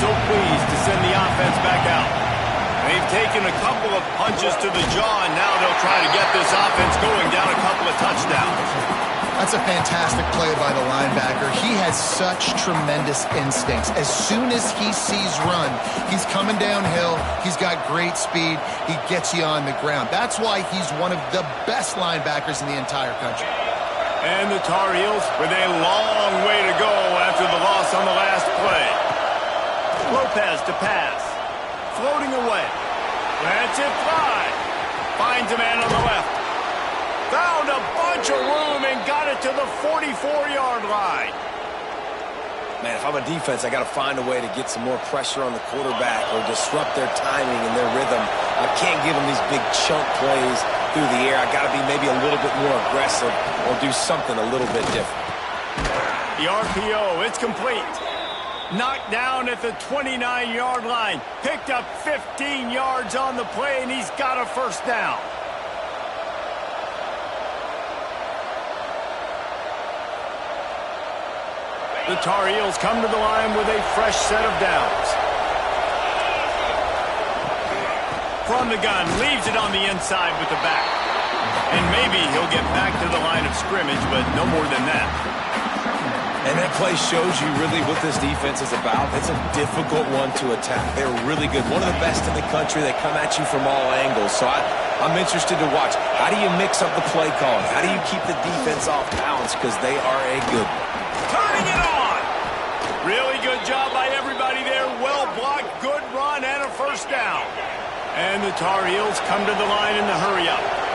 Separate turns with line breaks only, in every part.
so pleased to send the offense back out. They've taken a couple of punches to the jaw, and now they'll try to get this offense going down a couple of touchdowns.
That's a fantastic play by the linebacker. He has such tremendous instincts. As soon as he sees run, he's coming downhill. He's got great speed. He gets you on the ground. That's why he's one of the best linebackers in the entire country.
And the Tar Heels with a long way to go after the loss on the last play. Lopez to pass. Floating away. Lets it fly. Finds a man on the left. Found a bunch of room and got it to the 44-yard line.
Man, if I'm a defense, I got to find a way to get some more pressure on the quarterback or disrupt their timing and their rhythm. I can't give them these big chunk plays through the air. I got to be maybe a little bit more aggressive or do something a little bit different.
The RPO, it's complete. Knocked down at the 29-yard line. Picked up 15 yards on the play, and he's got a first down. The Tar Heels come to the line with a fresh set of downs. From the gun, leaves it on the inside with the back. And maybe he'll get back to the line of scrimmage, but no more than that.
And that play shows you really what this defense is about. It's a difficult one to attack. They're really good. One of the best in the country. They come at you from all angles. So I'm interested to watch. How do you mix up the play calling? How do you keep the defense off balance? Because they are a good one.
Turning it on. Really good job by everybody there. Well blocked, good run, and a first down. And the Tar Heels come to the line in the hurry-up.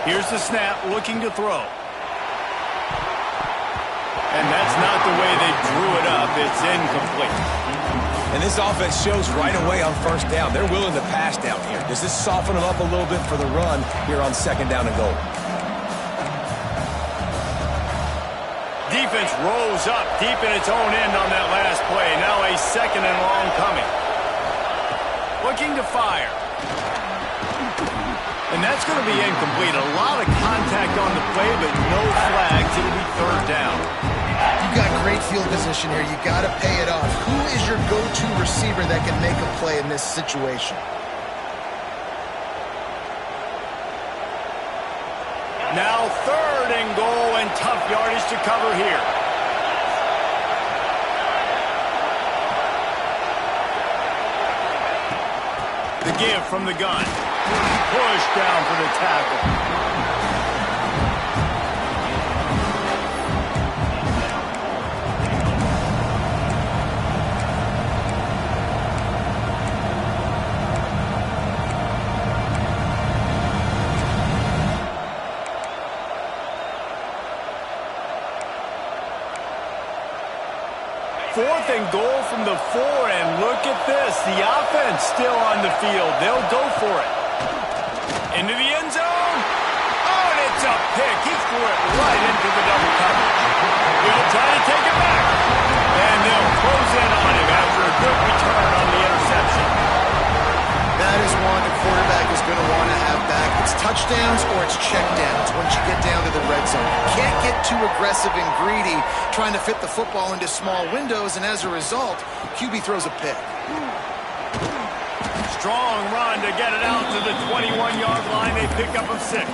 Here's the snap, looking to throw. And that's not the way they drew it up. It's incomplete.
And this offense shows right away on first down. They're willing to pass down here. Does this soften them up a little bit for the run here on second down and goal?
Defense rose up deep in its own end on that last play. Now a second and long coming. Looking to fire. And that's going to be incomplete. A lot of contact on the play, but no flags. It'll be third down.
You've got great field position here. You got to pay it off. Who is your go-to receiver that can make a play in this situation?
Now third and goal, and tough yardage to cover here. The give from the gun. Push down for the tackle. Fourth and goal from the 4, and look at this. The offense still on the field. They'll go for it. Into the end zone. Oh, and it's a pick. He threw it right into the double coverage. He'll try to take it back. And they'll close in on him after a good return on the interception.
That is one the quarterback is going to want to have back. It's touchdowns or it's checkdowns once you get down to the red zone. You can't get too aggressive and greedy trying to fit the football into small windows, and as a result, QB throws a pick.
Strong run to get it out to the 21-yard line. They pick up a 6.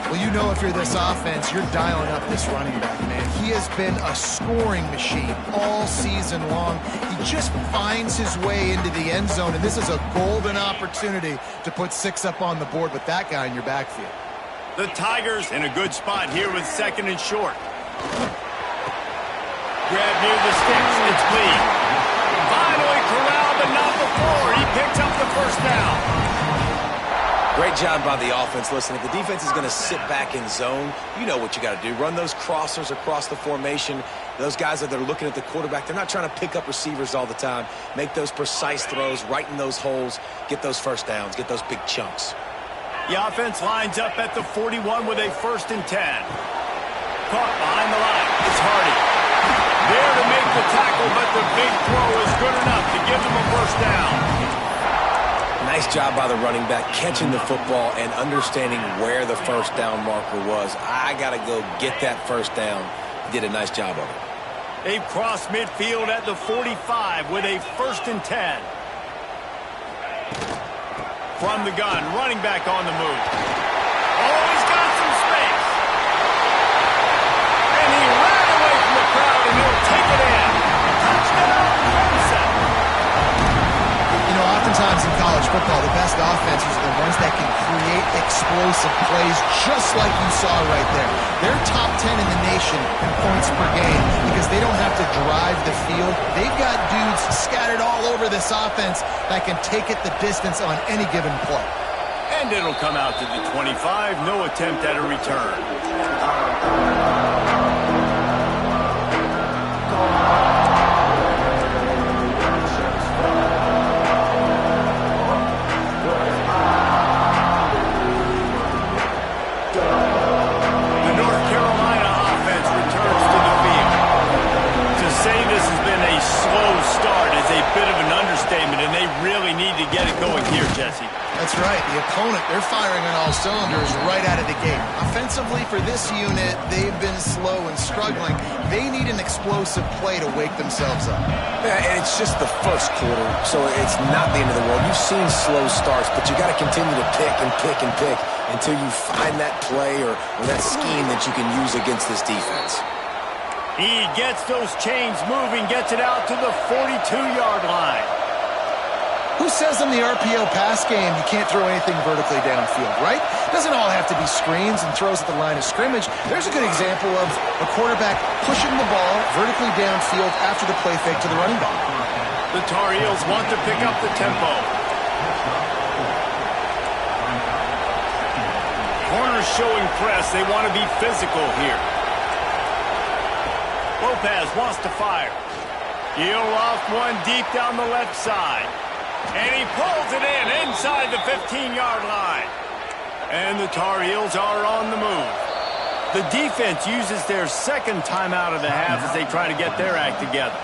Well, you know if you're this offense, you're dialing up this running back, man. He has been a scoring machine all season long. He just finds his way into the end zone, and this is a golden opportunity to put 6 up on the board with that guy in your backfield.
The Tigers in a good spot here with second and short. Grab near the sticks. It's Lee. Finally corralled, but not before. He picks up the first down.
Great job by the offense. Listen, if the defense is going to sit back in zone, you know what you got to do. Run those crossers across the formation. Those guys that are looking at the quarterback, they're not trying to pick up receivers all the time. Make those precise throws, right in those holes, get those first downs, get those big chunks.
The offense lines up at the 41 with a 1st and 10. Caught behind the line. It's Hardy. There to make the tackle, but the big throw is good enough to give them a first down.
Now Nice job by the running back, catching the football and understanding where the first down marker was. I got to go get that first down. He did a nice job of it.
They've crossed midfield at the 45 with a 1st and 10. From the gun, running back on the move. Oh, he's got some space. And he ran away from the crowd, and he'll take it in. Touchdown, Clemson.
You know, oftentimes in college football, the best offenses are the ones that can create explosive plays just like you saw right there. They're top 10 in the nation in points per game because they don't have to drive the field. They've got dudes scattered all over this offense that can take it the distance on any given play.
And it'll come out to the 25. No attempt at a return. And they really need to get it going here, Jesse.
That's right. The opponent, they're firing on all cylinders right out of the gate. Offensively, for this unit, they've been slow and struggling. They need an explosive play to wake themselves up.
Yeah, and it's just the first quarter, so it's not the end of the world. You've seen slow starts, but you got to continue to pick and pick and pick until you find that play or that scheme that you can use against this defense.
He gets those chains moving, gets it out to the 42-yard line.
Who says in the RPO pass game you can't throw anything vertically downfield, right? It doesn't all have to be screens and throws at the line of scrimmage. There's a good example of a quarterback pushing the ball vertically downfield after the play fake to the running back.
The Tar Heels want to pick up the tempo. Corners showing press. They want to be physical here. Lopez wants to fire. He'll loft one deep down the left side. And he pulls it in inside the 15-yard line. And the Tar Heels are on the move. The defense uses their second timeout of the half as they try to get their act together.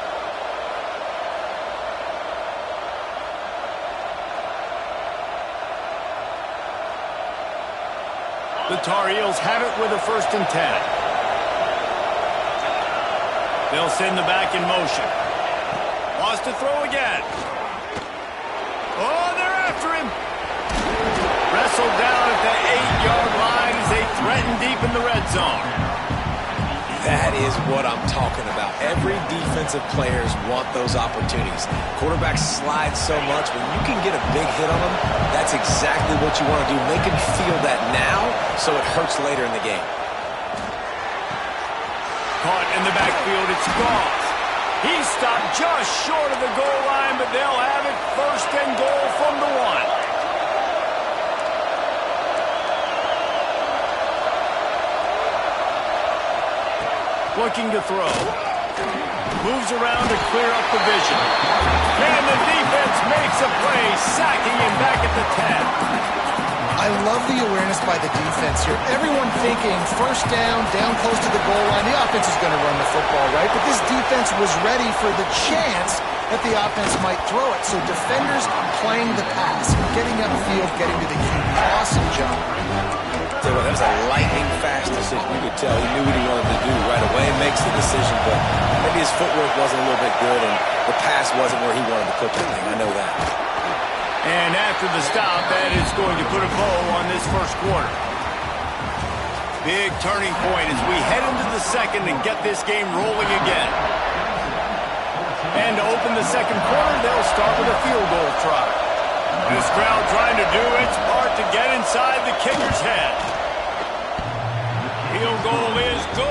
The Tar Heels have it with a 1st and 10. They'll send the back in motion. Wants to throw again. Oh, they're after him. Wrestled down at the 8-yard line as they threaten deep in the red zone.
That is what I'm talking about. Every defensive players want those opportunities. Quarterbacks slide so much. When you can get a big hit on them, that's exactly what you want to do. Make him feel that now so it hurts later in the game.
Caught in the backfield, it's Goff. He stopped just short of the goal line, but they'll have it 1st and goal from the 1. Looking to throw. Moves around to clear up the vision. And the defense makes a play, sacking him back at the 10.
I love the awareness by the defense here. Everyone thinking 1st down, down close to the goal line. The offense is going to run the football, right? But this defense was ready for the chance that the offense might throw it. So defenders playing the pass, getting upfield, getting to the QB. Awesome job.
That was a lightning-fast decision. You could tell he knew what he wanted to do right away. Makes the decision, but maybe his footwork wasn't a little bit good, and the pass wasn't where he wanted to put the thing. I know that.
And after the stop, that is going to put a bow on this 1st quarter. Big turning point as we head into the 2nd and get this game rolling again. And to open the 2nd quarter, they'll start with a field goal try. This crowd trying to do its part to get inside the kicker's head. Field goal is good.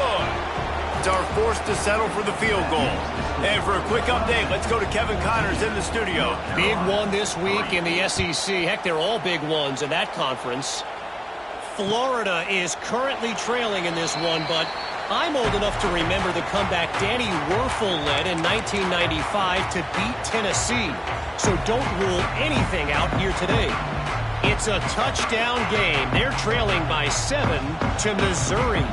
Are forced to settle for the field goal. And for a quick update, let's go to Kevin Connors in the studio.
Big one this week in the SEC. Heck, they're all big ones in that conference. Florida is currently trailing in this one, but I'm old enough to remember the comeback Danny Wuerffel led in 1995 to beat Tennessee. So don't rule anything out here today. It's a touchdown game. They're trailing by 7 to Missouri.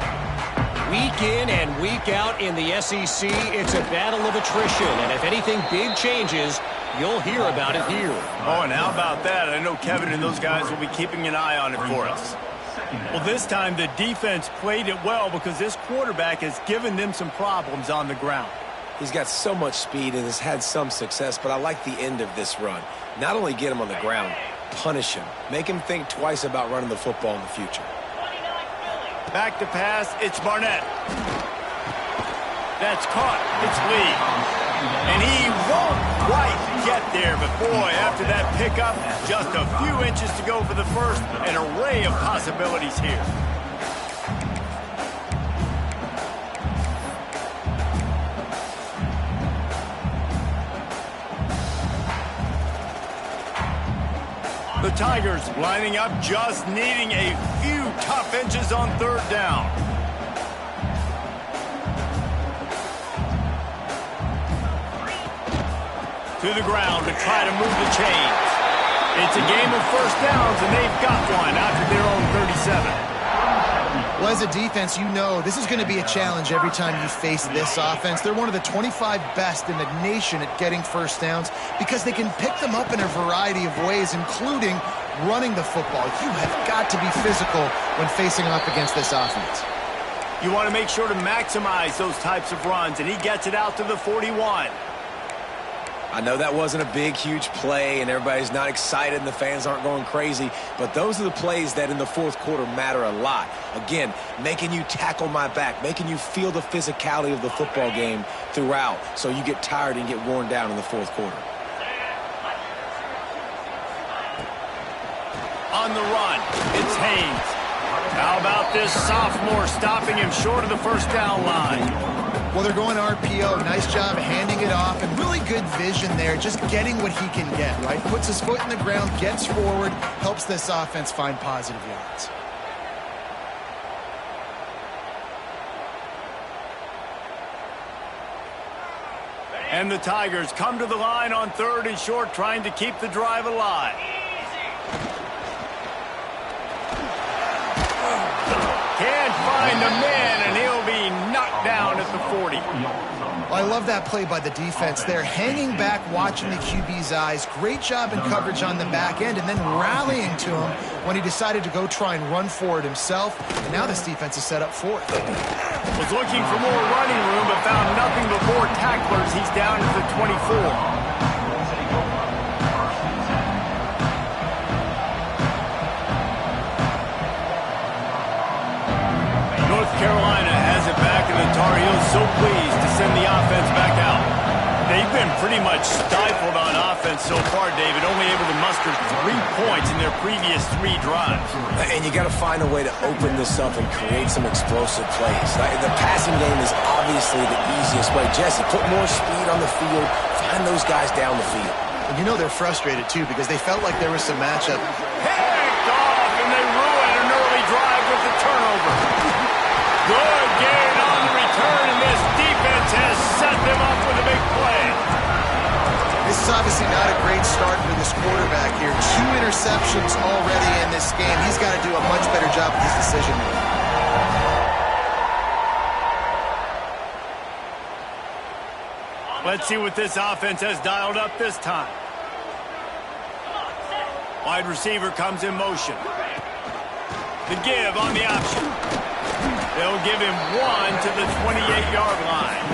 Week in and week out in the SEC, it's a battle of attrition. And if anything big changes, you'll hear about it here.
Oh, and how about that? I know Kevin and those guys will be keeping an eye on it for us. Well, this time the defense played it well because this quarterback has given them some problems on the ground.
He's got so much speed and has had some success, but I like the end of this run. Not only get him on the ground, punish him. Make him think twice about running the football in the future.
Back to pass, it's Barnett. That's caught, it's Lee. And he won't quite get there, but boy, after that pickup, just a few inches to go for the first, an array of possibilities here. The Tigers lining up, just needing a few tough inches on third down. To the ground to try to move the chains. It's a game of first downs, and they've got one after their own 37.
Well, as a defense, you know this is going to be a challenge every time you face this offense. They're one of the 25 best in the nation at getting first downs because they can pick them up in a variety of ways, including running the football. You have got to be physical when facing off against this offense.
You want to make sure to maximize those types of runs, and he gets it out to the 41.
I know that wasn't a big, huge play, and everybody's not excited, and the fans aren't going crazy, but those are the plays that in the fourth quarter matter a lot. Again, making you tackle my back, making you feel the physicality of the football game throughout, so you get tired and get worn down in the fourth quarter.
On the run, it's Haynes. How about this sophomore stopping him short of the first down line?
Well, they're going RPO. Nice job handing it off, and really good vision there, just getting what he can get, right? Puts his foot in the ground, gets forward, helps this offense find positive yards.
And the Tigers come to the line on third and short, trying to keep the drive alive. Can't find the man, and he'll be knocked down at the 40.
Well, I love that play by the defense there. Hanging back, watching the QB's eyes. Great job in coverage on the back end, and then rallying to him when he decided to go try and run for it himself. And now this defense is set up for it.
Was looking for more running room, but found nothing but more tacklers. He's down to the 24. North Carolina has it back, and the Tar Heels so pleased to send the offense back out. They've been pretty much stifled on offense so far, David, only able to muster 3 points in their previous 3 drives.
And you got to find a way to open this up and create some explosive plays. The passing game is obviously the easiest way. Jesse, put more speed on the field, find those guys down the field.
And you know they're frustrated, too, because they felt like there was some matchup.
Picked off, and they ruin an early drive with the turnover. Good gain on the return, and this defense has set them up with a big play.
This is obviously not a great start for this quarterback here. 2 interceptions already in this game. He's got to do a much better job with his decision-making.
Let's see what this offense has dialed up this time. Wide receiver comes in motion. The give on the option. They'll give him 1 to the 28-yard line.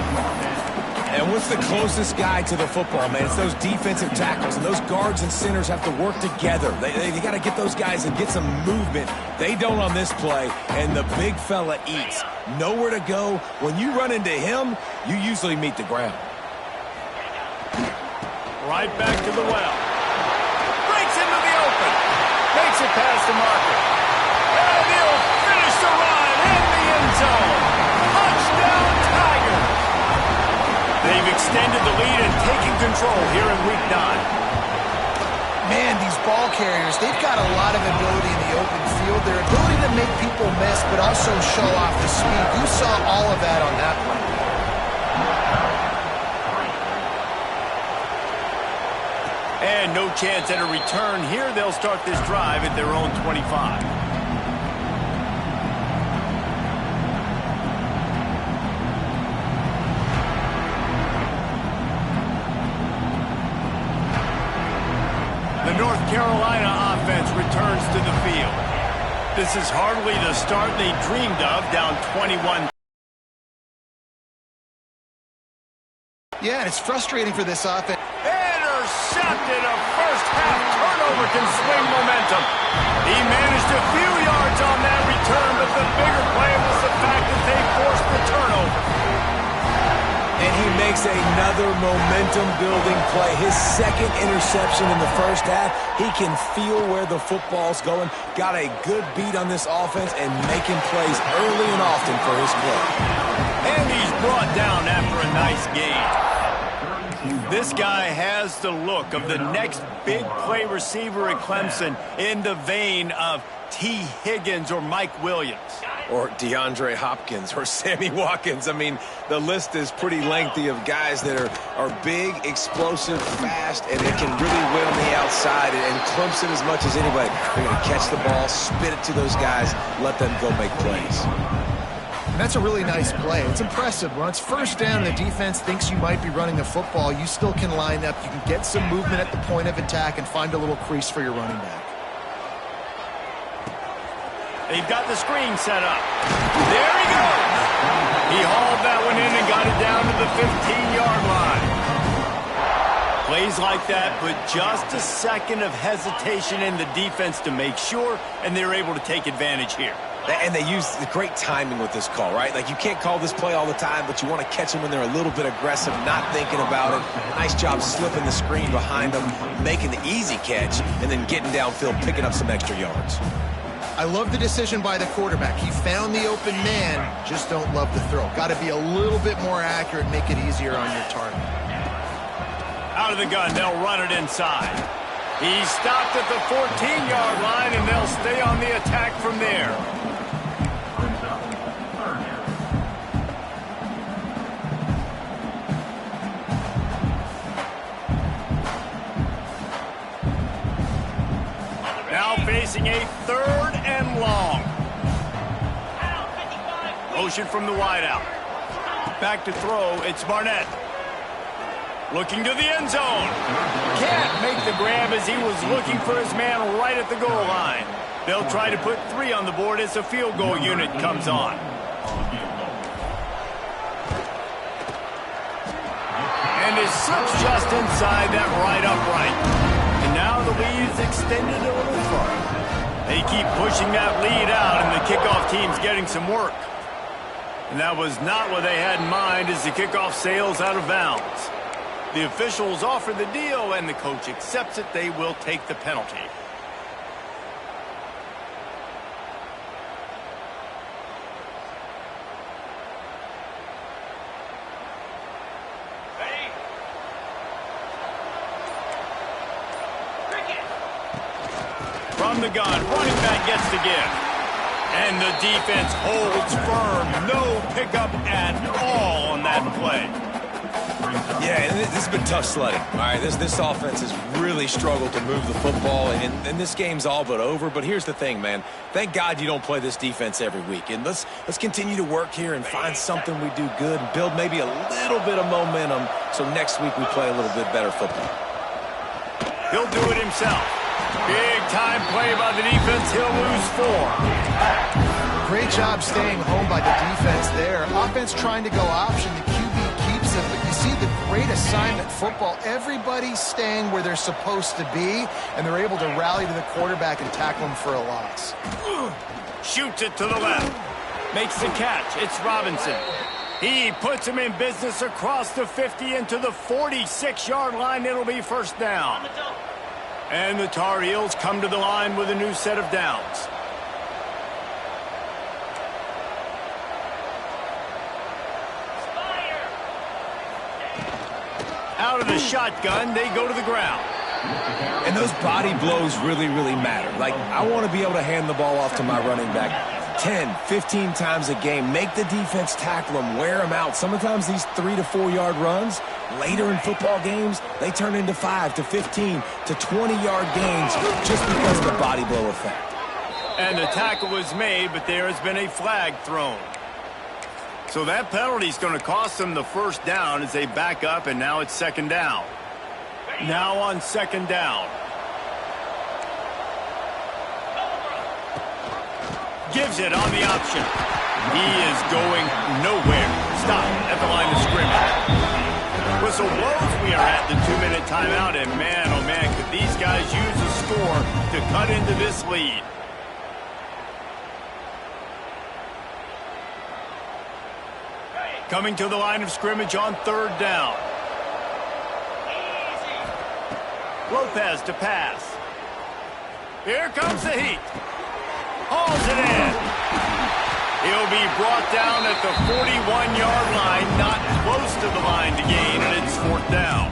And what's the closest guy to the football, man? It's those defensive tackles, and those guards and centers have to work together. They got to get those guys and get some movement. They don't on this play, and the big fella eats. Nowhere to go. When you run into him, you usually meet the ground.
Right back to the well. Breaks into the open. Makes it past the marker. And he'll finish the run in the end zone. Touchdown, Tigers. They've extended the lead and taken control here in Week 9.
Man, these ball carriers, they've got a lot of ability in the open field. Their ability to make people miss, but also show off the speed. You saw all of that on that play.
And no chance at a return here. They'll start this drive at their own 25. This is hardly the start they dreamed of, down 21.
Yeah, and it's frustrating for this offense.
Intercepted. A first-half turnover can swing momentum. He managed a few yards on that return, but the bigger play was the fact that they forced the turnover.
And he makes another momentum-building play. His second interception in the first half. He can feel where the football's going. Got a good beat on this offense and making plays early and often for his club.
And he's brought down after a nice game. This guy has the look of the next big play receiver at Clemson, in the vein of T. Higgins or Mike Williams.
Or DeAndre Hopkins or Sammy Watkins. I mean, the list is pretty lengthy of guys that are big, explosive, fast, and they can really win on the outside. And Clemson, as much as anybody, they're going to catch the ball, spit it to those guys, let them go make plays.
And that's a really nice play. It's impressive. When it's first down and the defense thinks you might be running the football, you still can line up. You can get some movement at the point of attack and find a little crease for your running back.
They've got the screen set up. There he goes. He hauled that one in and got it down to the 15-yard line. Plays like that put just a second of hesitation in the defense to make sure, and they're able to take advantage here.
And they use the great timing with this call, right? Like, you can't call this play all the time, but you want to catch them when they're a little bit aggressive, not thinking about it. Nice job slipping the screen behind them, making the easy catch, and then getting downfield, picking up some extra yards.
I love the decision by the quarterback. He found the open man, just don't love the throw. Got to be a little bit more accurate, make it easier on your target.
Out of the gun, they'll run it inside. He stopped at the 14-yard line, and they'll stay on the attack from there. Now facing a 3rd and long. Motion from the wideout. Back to throw, it's Barnett. Looking to the end zone. Can't make the grab as he was looking for his man right at the goal line. They'll try to put 3 on the board as the field goal unit comes on. And it slips just inside that right upright. And now the lead is extended a little further. They keep pushing that lead out, and the kickoff team's getting some work. And that was not what they had in mind as the kickoff sails out of bounds. The officials offer the deal, and the coach accepts it. They will take the penalty. From the gun, running back gets the give. And the defense holds firm. No pickup at all on that play.
Yeah, and this has been tough sledding. All right, this offense has really struggled to move the football, and this game's all but over. But here's the thing, man. Thank God you don't play this defense every week. And let's continue to work here and find something we do good and build maybe a little bit of momentum so next week we play a little bit better football.
He'll do it himself. Big time play by the defense. He'll lose 4.
Great job staying home by the defense there. Offense trying to go option. The QB keeps it, but you see the great assignment football. Everybody's staying where they're supposed to be, and they're able to rally to the quarterback and tackle him for a loss.
Shoots it to the left. Makes the catch. It's Robinson. He puts him in business across the 50 into the 46-yard line. It'll be first down. And the Tar Heels come to the line with a new set of downs. Out of the shotgun, they go to the ground.
And those body blows really, really matter. Like, I want to be able to hand the ball off to my running back 10, 15 times a game. Make the defense tackle them, wear them out. Sometimes these 3 to 4 yard runs, later in football games, they turn into 5 to 15 to 20-yard gains just because of the body blow effect.
And the tackle was made, but there has been a flag thrown. So that penalty is going to cost them the first down as they back up, and now it's second down. Now on second down. Gives it on the option. He is going nowhere. Stop at the line of scrimmage. Whistle blows. We are at the 2-minute timeout, and man, oh man, could these guys use a score to cut into this lead. Coming to the line of scrimmage on 3rd down. Lopez to pass. Here comes the heat. Hauls it in. He'll be brought down at the 41-yard line, not close to the line to gain, and it's 4th down.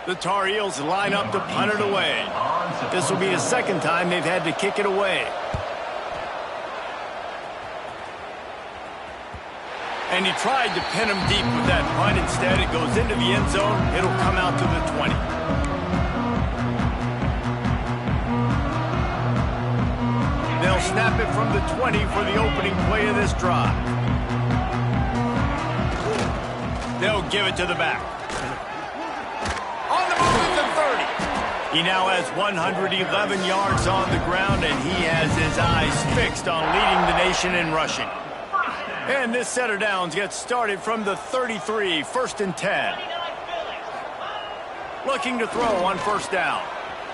The Tar Heels line up to punt it away. This will be the 2nd time they've had to kick it away. And he tried to pin him deep with that punt. Instead, it goes into the end zone. It'll come out to the 20. They'll snap it from the 20 for the opening play of this drive. They'll give it to the back. He now has 111 yards on the ground, and he has his eyes fixed on leading the nation in rushing. And this set of downs gets started from the 33, 1st and 10. Looking to throw on 1st down.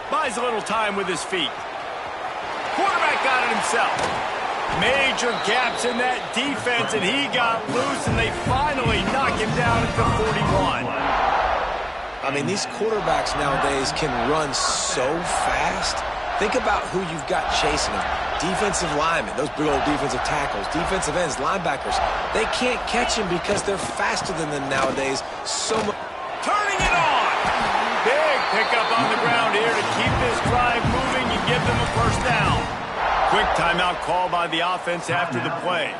Buys a little time with his feet. Quarterback got it himself. Major gaps in that defense, and he got loose, and they finally knock him down at the 41.
I mean, these quarterbacks nowadays can run so fast. Think about who you've got chasing them. Defensive linemen, those big old defensive tackles, defensive ends, linebackers. They can't catch him because they're faster than them nowadays. So much.
Turning it on. Big pickup on the ground here to keep this drive moving and give them a 1st down. Quick timeout call by the offense after the play.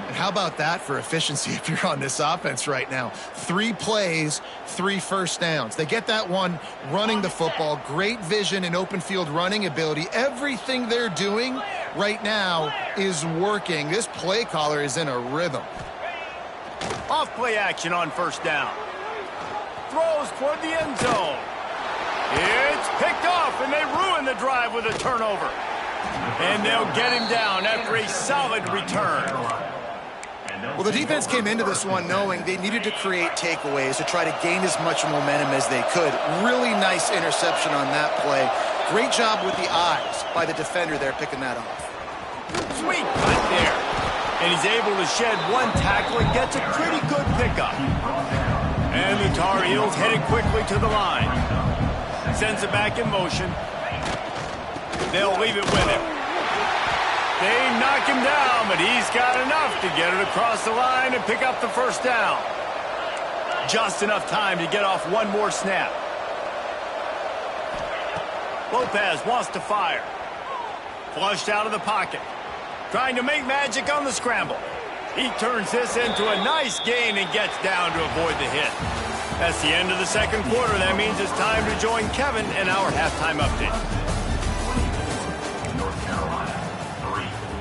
And how about that for efficiency if you're on this offense right now? 3 plays, 3 1st downs. They get that one running the football. Great vision and open field running ability. Everything they're doing right now is working. This play caller is in a rhythm.
Off play action on 1st down. Throws toward the end zone. It's picked off, and they ruin the drive with a turnover. And they'll get him down after a solid return.
Well, the defense came into this one knowing they needed to create takeaways to try to gain as much momentum as they could. Really nice interception on that play. Great job with the eyes by the defender there picking that off.
Sweet cut there. And he's able to shed one tackle and gets a pretty good pickup. And the Tar Heels headed quickly to the line. Sends it back in motion. They'll leave it with him. They knock him down, but he's got enough to get it across the line and pick up the 1st down. Just enough time to get off one more snap. Lopez wants to fire. Flushed out of the pocket. Trying to make magic on the scramble. He turns this into a nice gain and gets down to avoid the hit. That's the end of the 2nd quarter. That means it's time to join Kevin in our halftime update.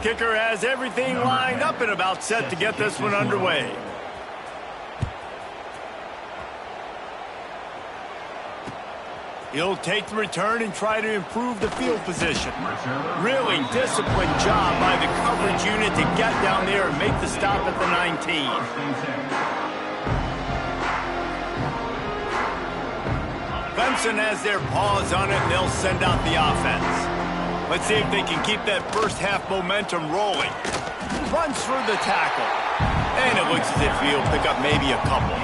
Kicker has everything lined up and about set to get this one underway. He'll take the return and try to improve the field position. Really disciplined job by the coverage unit to get down there and make the stop at the 19. Clemson has their paws on it, and they'll send out the offense. Let's see if they can keep that 1st half momentum rolling. Runs through the tackle. And it looks as if he'll pick up maybe a couple.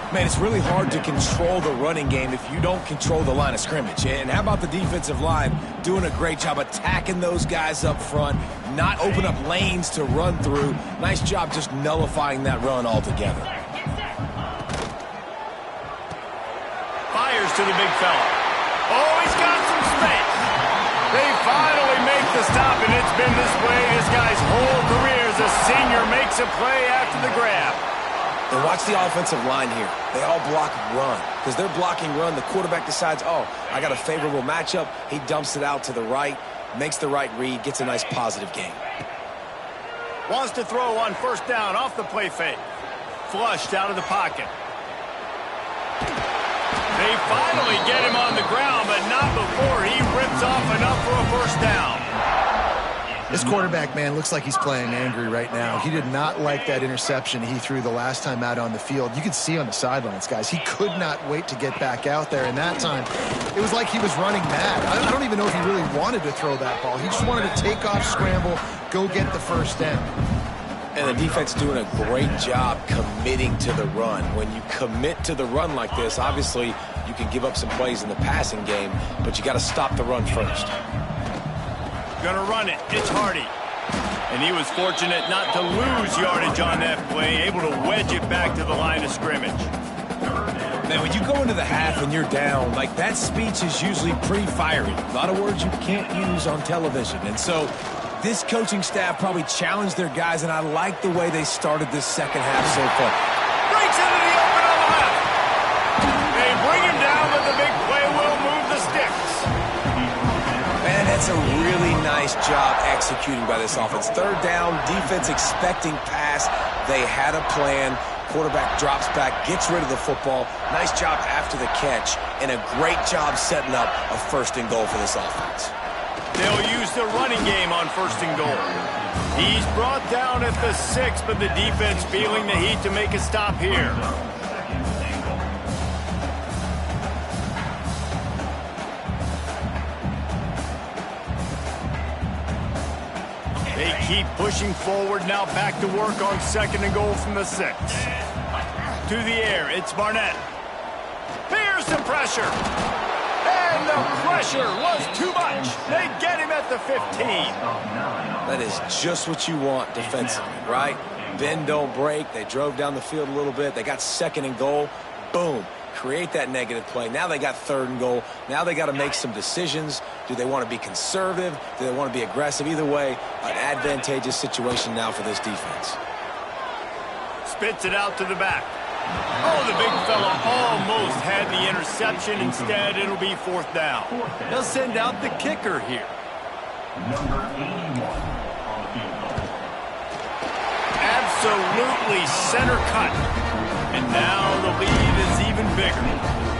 Man, it's really hard to control the running game if you don't control the line of scrimmage. And how about the defensive line doing a great job attacking those guys up front, not open up lanes to run through. Nice job just nullifying that run altogether.
Fires to the big fella. Oh, he's got some space. They finally make the stop, and it's been this way this guy's whole career as a senior makes a play after the grab.
And watch the offensive line here. They all block run. Because they're blocking run, the quarterback decides, oh, I got a favorable matchup. He dumps it out to the right, makes the right read, gets a nice positive gain.
Wants to throw on first down off the play fake. Flushed out of the pocket. They finally get him on the ground, but not before he rips off enough for a first down.
This quarterback, man, looks like he's playing angry right now. He did not like that interception he threw the last time out on the field. You could see on the sidelines, guys, he could not wait to get back out there. And that time, it was like he was running mad. I don't even know if he really wanted to throw that ball. He just wanted to take off, scramble, go get the first down.
And the defense doing a great job committing to the run. When you commit to the run like this, obviously you can give up some plays in the passing game, but you got to stop the run first.
Gonna run it. It's Hardy. And he was fortunate not to lose yardage on that play, able to wedge it back to the line of scrimmage.
Man, when you go into the half and you're down, like that speech is usually pretty fiery. A lot of words you can't use on television. And so this coaching staff probably challenged their guys, and I like the way they started this second half so far.
Breaks into the open on the left. They bring him down, but the big play will move the sticks.
Man, that's a really nice job executing by this offense. Third down, defense expecting pass. They had a plan. Quarterback drops back, gets rid of the football. Nice job after the catch, and a great job setting up a first and goal for this offense.
They'll use the running game on first and goal. He's brought down at the 6, but the defense feeling the heat to make a stop here. They keep pushing forward, now back to work on second and goal from the 6. To the air, it's Barnett. Fears some pressure. And the pressure was too much. They get him at the 15.
That is just what you want defensively, right? Bend, don't break. They drove down the field a little bit. They got second and goal. Boom. Create that negative play. Now they got third and goal. Now they got to make some decisions. Do they want to be conservative? Do they want to be aggressive? Either way, an advantageous situation now for this defense.
Spits it out to the back. Oh, the big fella almost had the interception. Instead, it'll be fourth down. They'll send out the kicker here.
Number 81 on the field.
Absolutely center cut. And now the lead is even bigger.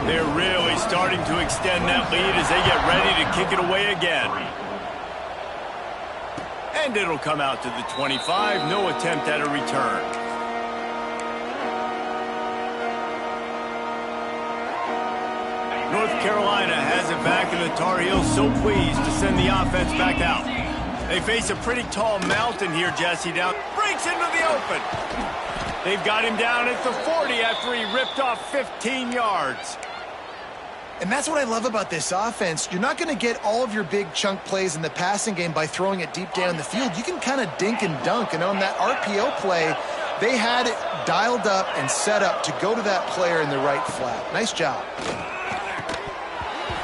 They're really starting to extend that lead as they get ready to kick it away again. And it'll come out to the 25. No attempt at a return. North Carolina has it back, and the Tar Heels so pleased to send the offense back out. They face a pretty tall mountain here, Jesse. Down, breaks into the open. They've got him down at the 40 after he ripped off 15 yards.
And that's what I love about this offense. You're not going to get all of your big chunk plays in the passing game by throwing it deep down the field. You can kind of dink and dunk. And on that RPO play, they had it dialed up and set up to go to that player in the right flat. Nice job.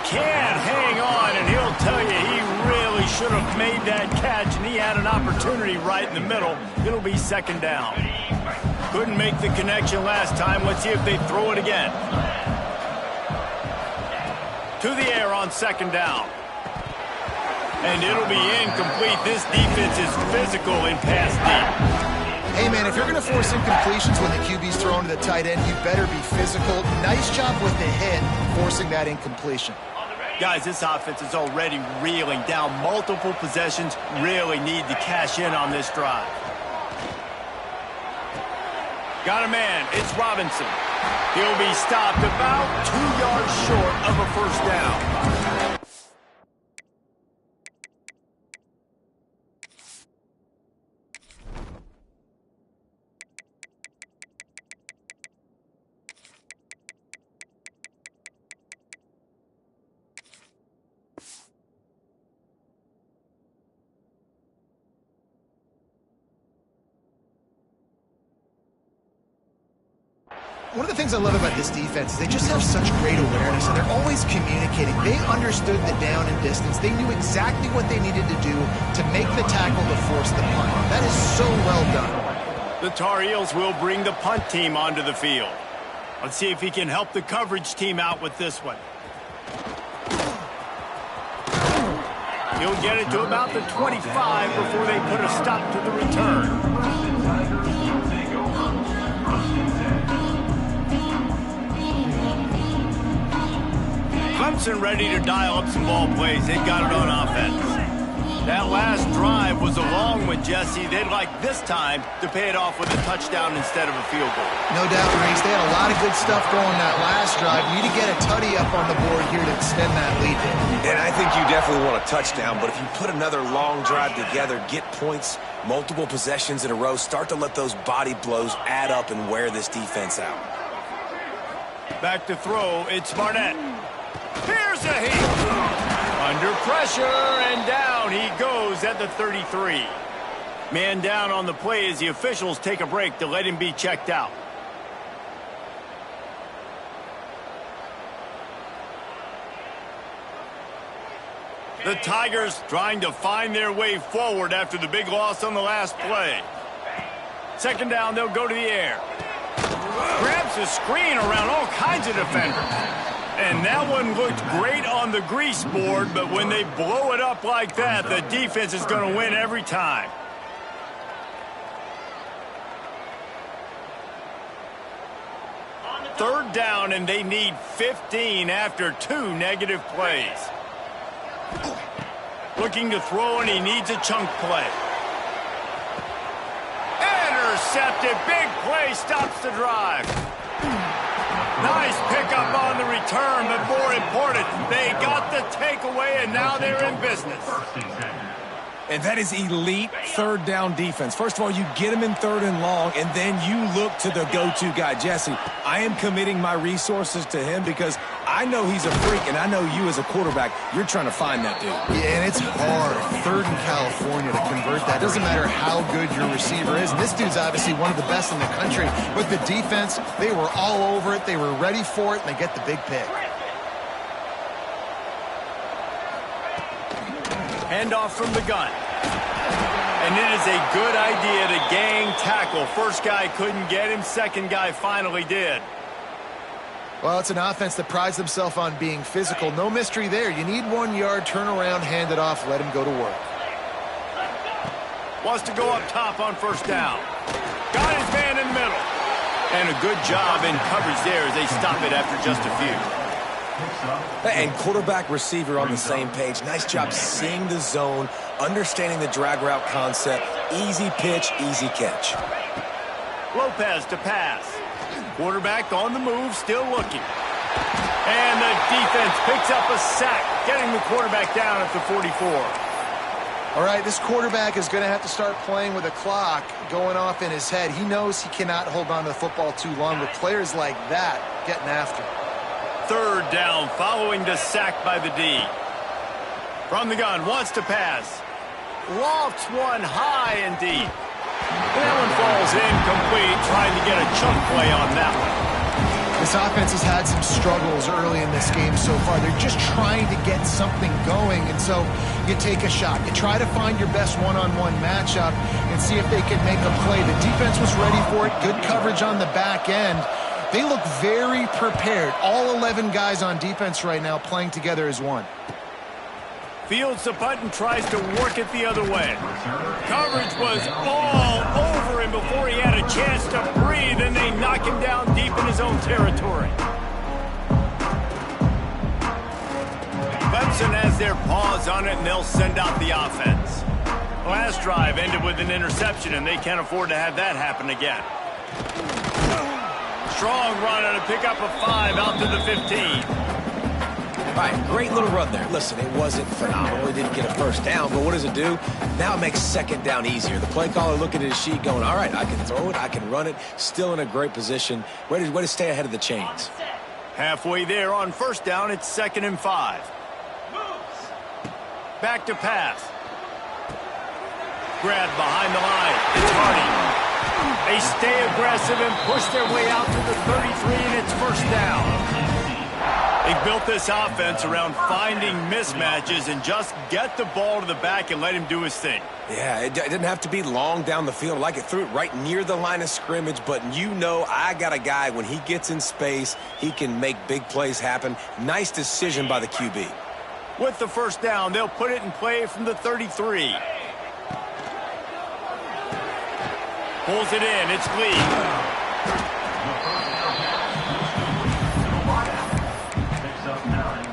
Can't hang on, and he'll tell you he really should have made that catch, and he had an opportunity right in the middle. It'll be second down. Couldn't make the connection last time. Let's see if they throw it again. To the air on second down. And it'll be incomplete. This defense is physical in pass deep.
Hey, man, if you're going to force incompletions when the QB's thrown to the tight end, you better be physical. Nice job with the hit, forcing that incompletion.
Guys, this offense is already reeling down multiple possessions. Really need to cash in on this drive. Got a man. It's Robinson. He'll be stopped about 2 yards short of a first down.
One of the things I love about this defense is they just have such great awareness, and they're always communicating. They understood the down and distance. They knew exactly what they needed to do to make the tackle to force the punt. That is so well done.
The Tar Heels will bring the punt team onto the field. Let's see if he can help the coverage team out with this one. He'll get it to about the 25 before they put a stop to the return. Clemson ready to dial up some ball plays. They've got it on offense. That last drive was a long one, Jesse. They'd like this time to pay it off with a touchdown instead of a field goal.
No doubt, Reese. They had a lot of good stuff going that last drive. Need to get a tutty up on the board here to extend that lead.
And I think you definitely want a touchdown, but if you put another long drive together, get points, multiple possessions in a row, start to let those body blows add up and wear this defense out.
Back to throw, it's Barnett. Here's a heat. Under pressure, and down he goes at the 33. Man down on the play as the officials take a break to let him be checked out. The Tigers trying to find their way forward after the big loss on the last play. Second down, they'll go to the air. Grabs a screen around all kinds of defenders. And that one looked great on the grease board, but when they blow it up like that, the defense is going to win every time. Third down, and they need 15 after 2 negative plays. Looking to throw, and he needs a chunk play. Intercepted. Big play stops the drive. Nice pickup on the return, but more important, they got the takeaway, and now they're in business.
And that is elite third down defense. First of all, you get him in third and long, and then you look to the go-to guy. Jesse, I am committing my resources to him because I know he's a freak, and I know you as a quarterback, you're trying to find that dude.
Yeah, and it's hard, third in California, to convert that. Doesn't matter how good your receiver is. And this dude's obviously one of the best in the country. But the defense, they were all over it. They were ready for it, and they get the big pick.
Handoff from the gun. And it is a good idea to gang tackle. First guy couldn't get him. Second guy finally did.
Well, it's an offense that prides themselves on being physical. No mystery there. You need 1 yard, turn around, hand it off, let him go to work.
Wants to go up top on first down. Got his man in the middle. And a good job in coverage there as they stop it after just a few.
And quarterback receiver on the same page. Nice job seeing the zone, understanding the drag route concept. Easy pitch, easy catch.
Lopez to pass. Quarterback on the move, still looking. And the defense picks up a sack, getting the quarterback down at the 44.
All right, this quarterback is going to have to start playing with a clock going off in his head. He knows he cannot hold on to the football too long with players like that getting after him.
Third down, following the sack by the D. From the gun, wants to pass. Lofts one high and deep. That one falls incomplete, trying to get a chunk play on that one.
This offense has had some struggles early in this game so far. They're just trying to get something going, and so you take a shot. You try to find your best one-on-one matchup and see if they can make a play. The defense was ready for it. Good coverage on the back end. They look very prepared. All 11 guys on defense right now playing together as one.
Fields the punt and tries to work it the other way. Coverage was all over him before he had a chance to breathe, and they knock him down deep in his own territory. Clemson has their paws on it, and they'll send out the offense. Last drive ended with an interception, and they can't afford to have that happen again. Strong run and a pickup of 5 out to the 15.
All right, great little run there. Listen, it wasn't phenomenal. He didn't get a first down, but what does it do? Now it makes second down easier. The play caller looking at his sheet going, all right, I can throw it, I can run it, still in a great position. Way to stay ahead of the chains.
Halfway there on first down, it's 2nd and 5. Back to pass. Grabbed behind the line. It's Hardy. They stay aggressive and push their way out to the 33, and it's first down. They've built this offense around finding mismatches and just get the ball to the back and let him do his thing.
Yeah, it didn't have to be long down the field. Like it threw it right near the line of scrimmage, but you know I got a guy, when he gets in space, he can make big plays happen. Nice decision by the QB.
With the first down, they'll put it in play from the 33. Pulls it in. It's Lee.
Picks up 9.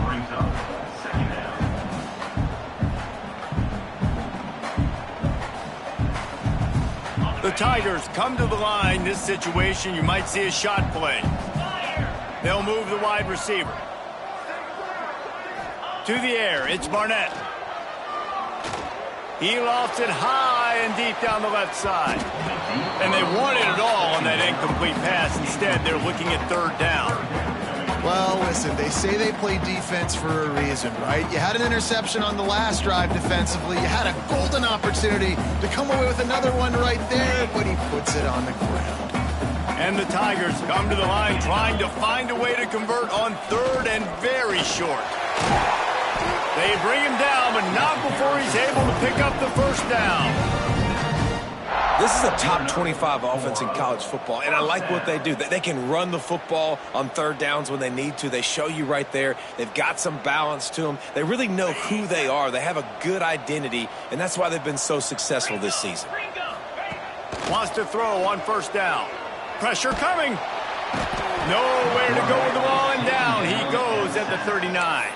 Brings up 2nd down.
The Tigers come to the line. This situation, you might see a shot play. They'll move the wide receiver. To the air, it's Barnett. He lofts it high and deep down the left side. And they wanted it all on that incomplete pass. Instead, they're looking at 3rd down.
Well, listen, they say they play defense for a reason, right? You had an interception on the last drive defensively. You had a golden opportunity to come away with another one right there, but he puts it on the ground.
And the Tigers come to the line trying to find a way to convert on 3rd and very short. They bring him down, but not before he's able to pick up the first down.
This is a top 25 offense in college football, and I like what they do. They can run the football on 3rd downs when they need to. They show you right there. They've got some balance to them. They really know who they are. They have a good identity, and that's why they've been so successful this season.
Wants to throw on 1st down. Pressure coming. Nowhere to go with the ball, and down he goes at the 39.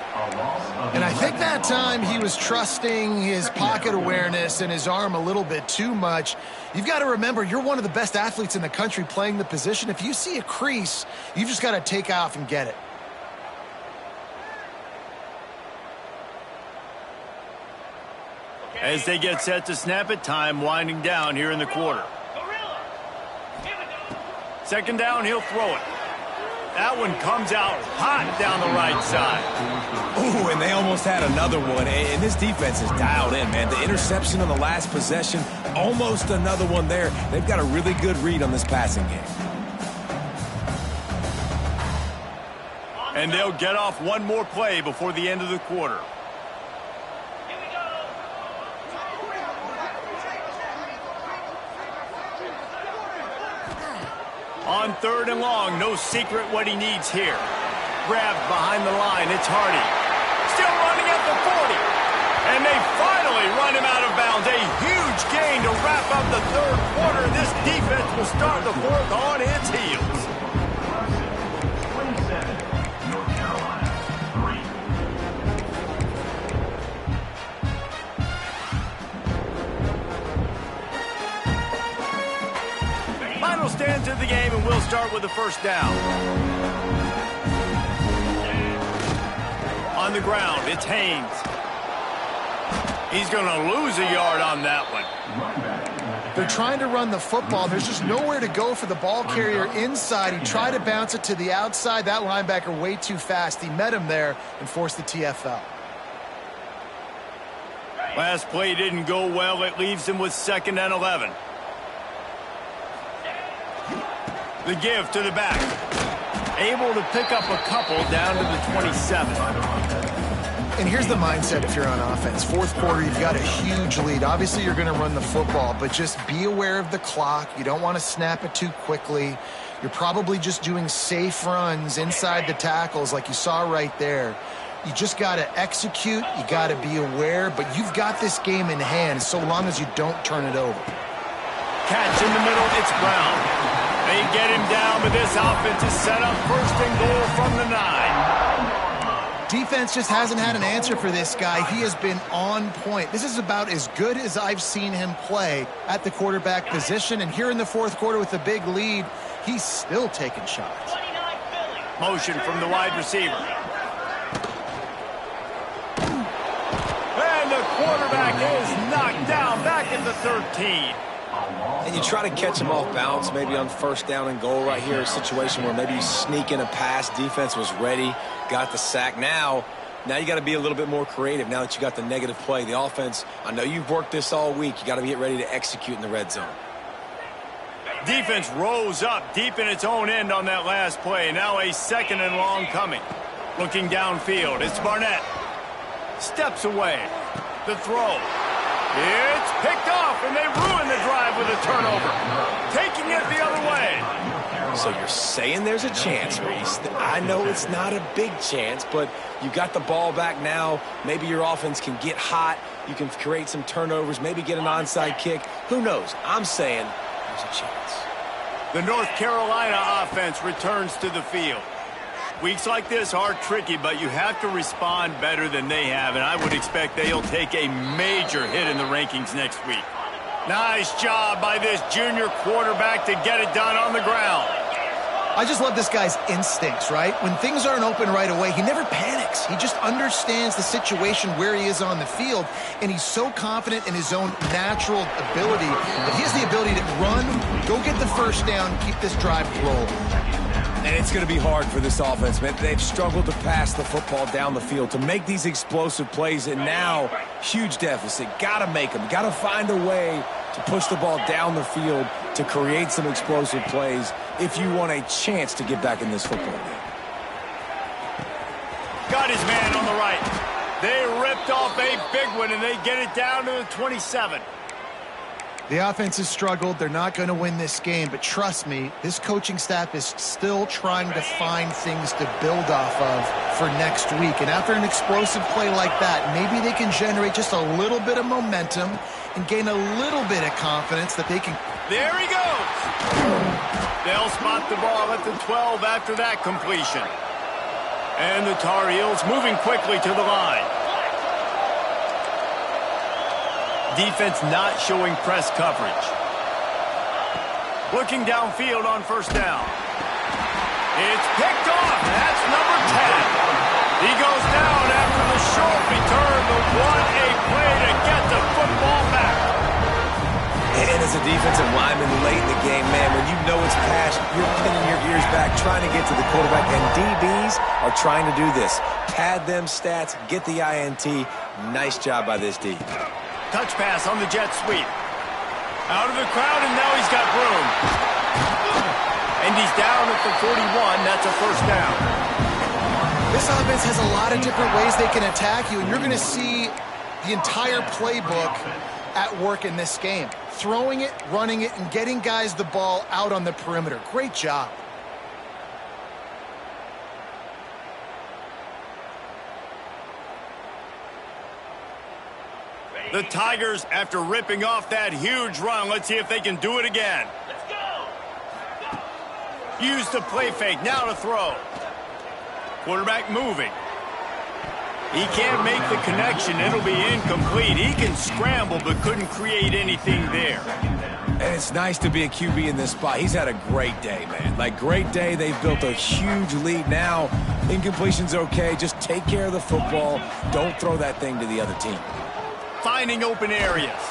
And I think that time he was trusting his pocket awareness and his arm a little bit too much. You've got to remember, you're one of the best athletes in the country playing the position. If you see a crease, you've just got to take off and get it.
As they get set to snap it, time winding down here in the quarter. 2nd down, he'll throw it. That one comes out hot down the right side.
Ooh, and they almost had another one. And this defense is dialed in, man. The interception on the last possession, almost another one there. They've got a really good read on this passing game.
And they'll get off one more play before the end of the quarter. On 3rd and long, no secret what he needs here. Grabbed behind the line, it's Hardy. Still running at the 40. And they finally run him out of bounds. A huge gain to wrap up the 3rd quarter. This defense will start the 4th on its heels.
27, North Carolina, 3.
Final stands of the game, and we'll start with the 1st down. On the ground, it's Haynes. He's going to lose a yard on that one.
They're trying to run the football. There's just nowhere to go for the ball carrier inside. He tried to bounce it to the outside. That linebacker way too fast. He met him there and forced the TFL.
Last play didn't go well. It leaves him with 2nd and 11. The give to the back. Able to pick up a couple down to the 27.
And here's the mindset if you're on offense. 4th quarter, you've got a huge lead. Obviously, you're going to run the football, but just be aware of the clock. You don't want to snap it too quickly. You're probably just doing safe runs inside the tackles like you saw right there. You just got to execute. You got to be aware, but you've got this game in hand so long as you don't turn it over.
Catch in the middle, it's Brown. They get him down, but this offense is set up 1st and goal from the 9.
Defense just hasn't had an answer for this guy. He has been on point. This is about as good as I've seen him play at the quarterback position. And here in the 4th quarter with a big lead, he's still taking shots.
Motion from the wide receiver. And the quarterback is knocked down back at the 13.
And you try to catch him off balance, maybe on 1st down and goal right here, a situation where maybe you sneak in a pass. Defense was ready, got the sack. Now you got to be a little bit more creative now that you got the negative play. The offense, I know you've worked this all week. You got to get ready to execute in the red zone.
Defense rolls up deep in its own end on that last play. Now a 2nd and long coming. Looking downfield, it's Barnett. Steps away. The throw. It's picked off, and they ruin the drive with a turnover. Taking it the other way.
So you're saying there's a chance, Reese. I know it's not a big chance, but you got the ball back now. Maybe your offense can get hot. You can create some turnovers, maybe get an onside kick. Who knows? I'm saying there's a chance.
The North Carolina offense returns to the field. Weeks like this are tricky, but you have to respond better than they have, and I would expect they'll take a major hit in the rankings next week. Nice job by this junior quarterback to get it done on the ground.
I just love this guy's instincts, right? When things aren't open right away, he never panics. He just understands the situation where he is on the field, and he's so confident in his own natural ability that he has the ability to run, go get the first down, keep this drive rolling.
And it's going to be hard for this offense, man. They've struggled to pass the football down the field, to make these explosive plays, and now huge deficit. Got to make them. Got to find a way to push the ball down the field to create some explosive plays if you want a chance to get back in this football game.
Got his man on the right. They ripped off a big one, and they get it down to the 27.
The offense has struggled. They're not going to win this game, but trust me, this coaching staff is still trying to find things to build off of for next week. And after an explosive play like that, maybe they can generate just a little bit of momentum and gain a little bit of confidence that they can.
There he goes. They'll spot the ball at the 12 after that completion. And the Tar Heels moving quickly to the line. Defense not showing press coverage. Looking downfield on first down. It's picked off. That's number 10. He goes down after the short return. But what a play to get the football back.
And as a defensive lineman late in the game, man, when you know it's past, you're pinning your ears back, trying to get to the quarterback. And DBs are trying to do this. Pad them stats, get the INT. Nice job by this D.
Touch pass on the jet sweep. Out of the crowd, and now he's got room. And he's down at the 41. That's a first down.
This offense has a lot of different ways they can attack you, and you're going to see the entire playbook at work in this game. Throwing it, running it, and getting guys the ball out on the perimeter. Great job.
The Tigers, after ripping off that huge run, let's see if they can do it again. Let's go. Use the play fake, now to throw. Quarterback moving. He can't make the connection, it'll be incomplete. He can scramble, but couldn't create anything there.
And it's nice to be a QB in this spot. He's had a great day, man. Like, great day. They've built a huge lead now. Incompletion's okay. Just take care of the football. Don't throw that thing to the other team.
Finding open areas.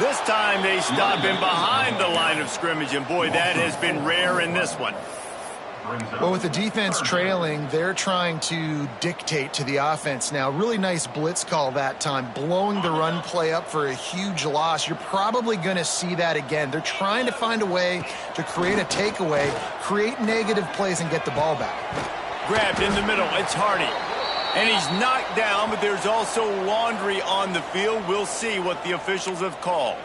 This time they stop him behind the line of scrimmage, and boy, that has been rare in this one.
Well, with the defense trailing, they're trying to dictate to the offense now. Really nice blitz call that time, blowing the run play up for a huge loss. You're probably going to see that again. They're trying to find a way to create a takeaway, create negative plays, and get the ball back.
Grabbed in the middle, it's Hardy. And he's knocked down, but there's also laundry on the field. We'll see what the officials have called.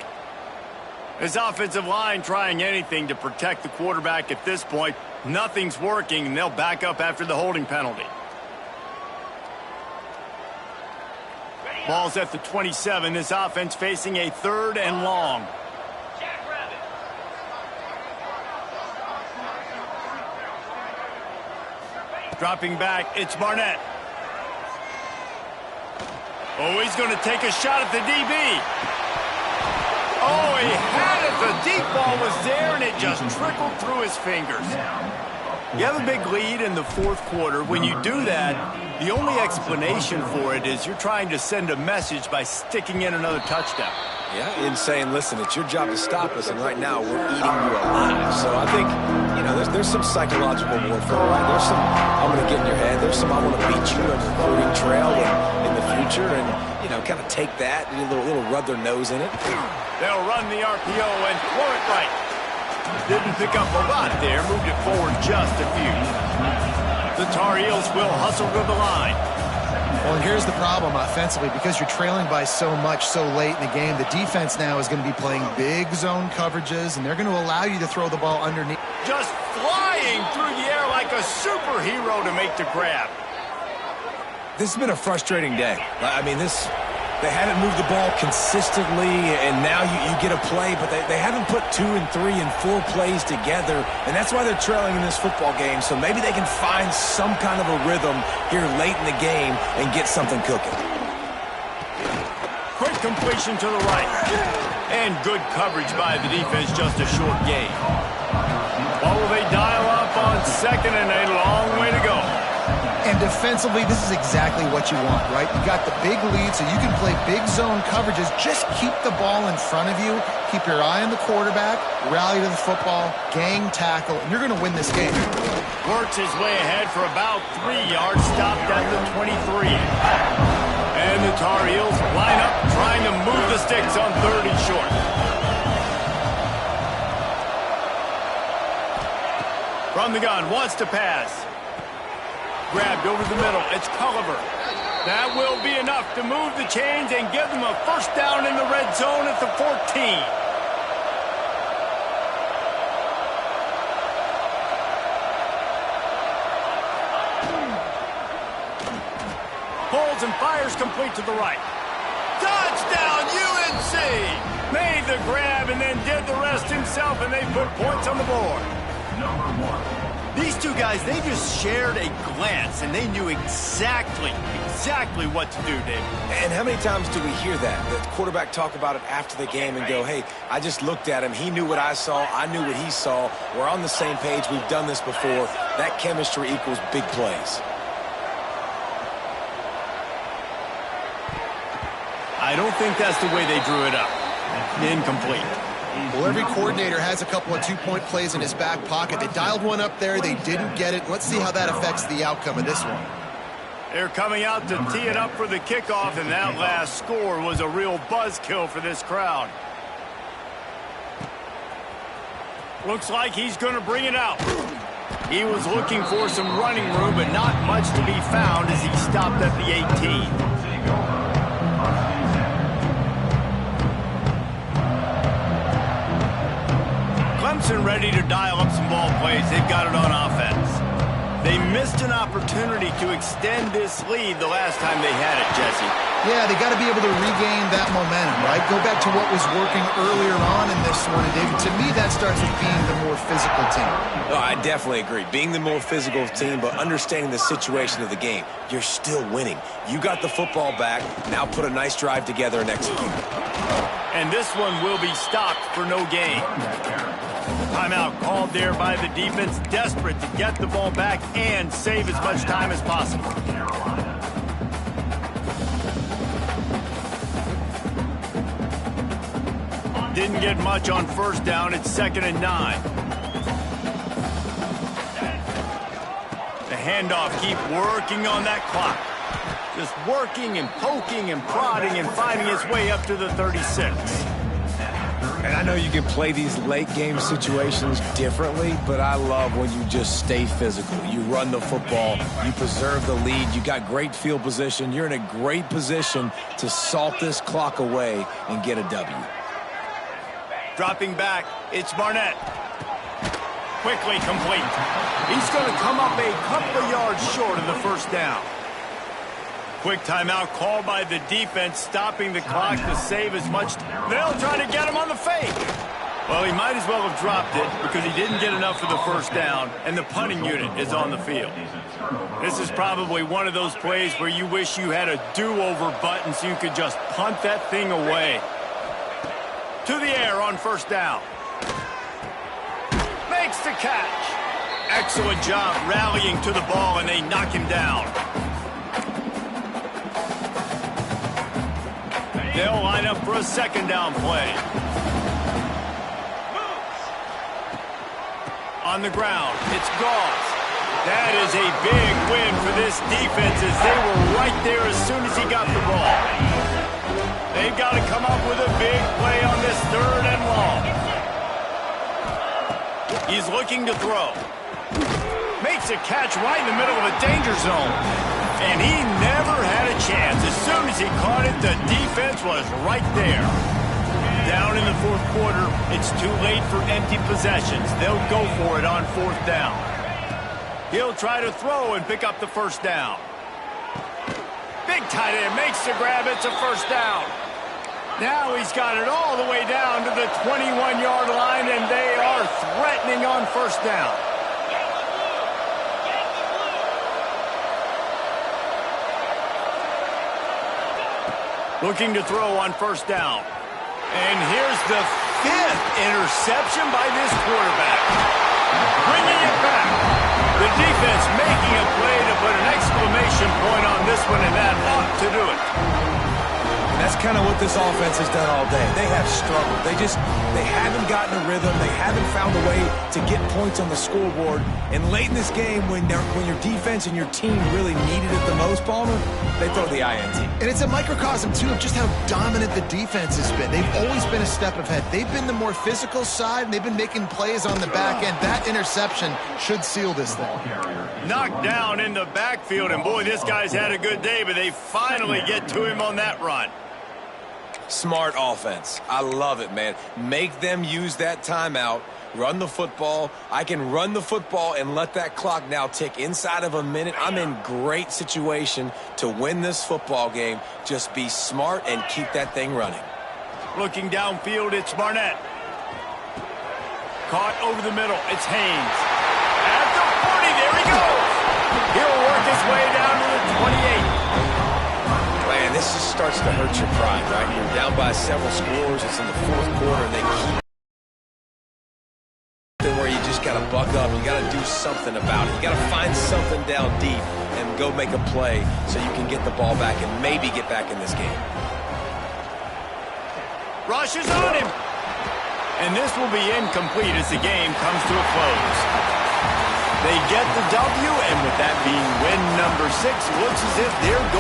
His offensive line trying anything to protect the quarterback at this point. Nothing's working, and they'll back up after the holding penalty. Ball's at the 27. This offense facing a 3rd and long. Dropping back, it's Barnett. Oh, he's going to take a shot at the DB. Oh, he had it. The deep ball was there, and it just trickled through his fingers. You have a big lead in the 4th quarter. When you do that, the only explanation for it is you're trying to send a message by sticking in another touchdown.
Yeah, and saying, listen, it's your job to stop us, and right now we're eating you alive. So I think, you know, there's some psychological warfare, right? There's some, I'm going to get in your head. There's some, I want to beat you on the recruiting trail in the future, and, you know, kind of take that, a little rub their nose in it.
They'll run the RPO and throw it right. Didn't pick up a lot there, moved it forward just a few. The Tar Heels will hustle to the line.
Well, and here's the problem offensively. Because you're trailing by so much so late in the game, the defense now is going to be playing big zone coverages, and they're going to allow you to throw the ball underneath.
Just flying through the air like a superhero to make the grab.
This has been a frustrating day. I mean, they haven't moved the ball consistently, and now you get a play, but they haven't put 2 and 3 and 4 plays together, and that's why they're trailing in this football game. So maybe they can find some kind of a rhythm here late in the game and get something cooking.
Quick completion to the right. And good coverage by the defense, just a short gain. What will they dial up on second and a long way to go?
And defensively, this is exactly what you want, right? You got the big lead, so you can play big zone coverages. Just keep the ball in front of you. Keep your eye on the quarterback. Rally to the football. Gang tackle. And you're going to win this game.
Works his way ahead for about 3 yards. Stopped at the 23. And the Tar Heels line up, trying to move the sticks on 3rd and short. From the gun, wants to pass. Grabbed over the middle. It's Culliver. That will be enough to move the chains and give them a first down in the red zone at the 14. Pulls and fires complete to the right. Touchdown, UNC! Made the grab and then did the rest himself, and they put points on the board. These two guys, they just shared a glance, and they knew exactly what to do, Dave.
And how many times do we hear that? The quarterback talk about it after the game and go, hey, I just looked at him. He knew what I saw. I knew what he saw. We're on the same page. We've done this before. That chemistry equals big plays.
I don't think that's the way they drew it up. Incomplete.
Well, every coordinator has a couple of two-point plays in his back pocket. They dialed one up there. They didn't get it. Let's see how that affects the outcome of this one.
They're coming out to tee it up for the kickoff, and that last score was a real buzzkill for this crowd. Looks like he's going to bring it out. He was looking for some running room, but not much to be found as he stopped at the 18. Clemson ready to dial up some ball plays. They've got it on offense. They missed an opportunity to extend this lead the last time they had it, Jesse.
Yeah, they got to be able to regain that momentum, right? Go back to what was working earlier on in this one. And David, to me, that starts with being the more physical team.
Oh, I definitely agree. Being the more physical team, but understanding the situation of the game. You're still winning. You got the football back. Now put a nice drive together and execute.
And this one will be stopped for no gain. Timeout called there by the defense, desperate to get the ball back and save as much time as possible. Didn't get much on first down. It's 2nd and 9. The handoff, keep working on that clock. Just working and poking and prodding and finding his way up to the 36.
And I know you can play these late game situations differently, but I love when you just stay physical. You run the football, you preserve the lead, you got great field position. You're in a great position to salt this clock away and get a W.
Dropping back, it's Barnett. Quickly complete. He's going to come up a couple of yards short of the first down. Quick timeout called by the defense, stopping the clock to save as much. They'll try to get him on the fake. Well, he might as well have dropped it because he didn't get enough for the first down, and the punting unit is on the field. This is probably one of those plays where you wish you had a do-over button so you could just punt that thing away. To the air on first down. Makes the catch. Excellent job rallying to the ball, and they knock him down. They'll line up for a second down play. On the ground, it's Goss. That is a big win for this defense as they were right there as soon as he got the ball. They've got to come up with a big play on this 3rd and long. He's looking to throw. Makes a catch right in the middle of a danger zone. And he never had a chance. As soon as he caught it, the defense was right there. Down in the fourth quarter, it's too late for empty possessions. They'll go for it on fourth down. He'll try to throw and pick up the first down. Big tight end makes the grab. It's a first down. Now he's got it all the way down to the 21-yard line, and they are threatening on first down. Looking to throw on first down. And here's the 5th interception by this quarterback. Bringing it back. The defense making a play to put an exclamation point on this one, and that ought to do it.
That's kind of what this offense has done all day. They have struggled. They haven't gotten a rhythm. They haven't found a way to get points on the scoreboard. And late in this game, when your defense and your team really needed it the most, Palmer, they throw the INT.
And it's a microcosm, too, of just how dominant the defense has been. They've always been a step ahead. They've been the more physical side, and they've been making plays on the back end. That interception should seal this thing.
Knocked down in the backfield, and boy, this guy's had a good day, but they finally get to him on that run.
Smart offense. I love it, man. Make them use that timeout. Run the football. I can run the football and let that clock now tick inside of a minute. I'm in great situation to win this football game. Just be smart and keep that thing running.
Looking downfield, it's Barnett. Caught over the middle, it's Haynes. At the 40, there he goes. He'll work his way down to the 28.
Man, this just starts to hurt your pride, right? You're down by several scores. It's in the fourth quarter, and they keep where you just got to buck up. You got to do something about it. You got to find something down deep and go make a play so you can get the ball back and maybe get back in this game.
Rush is on him. And this will be incomplete as the game comes to a close. They get the W, and with that being win number 6, looks as if they're going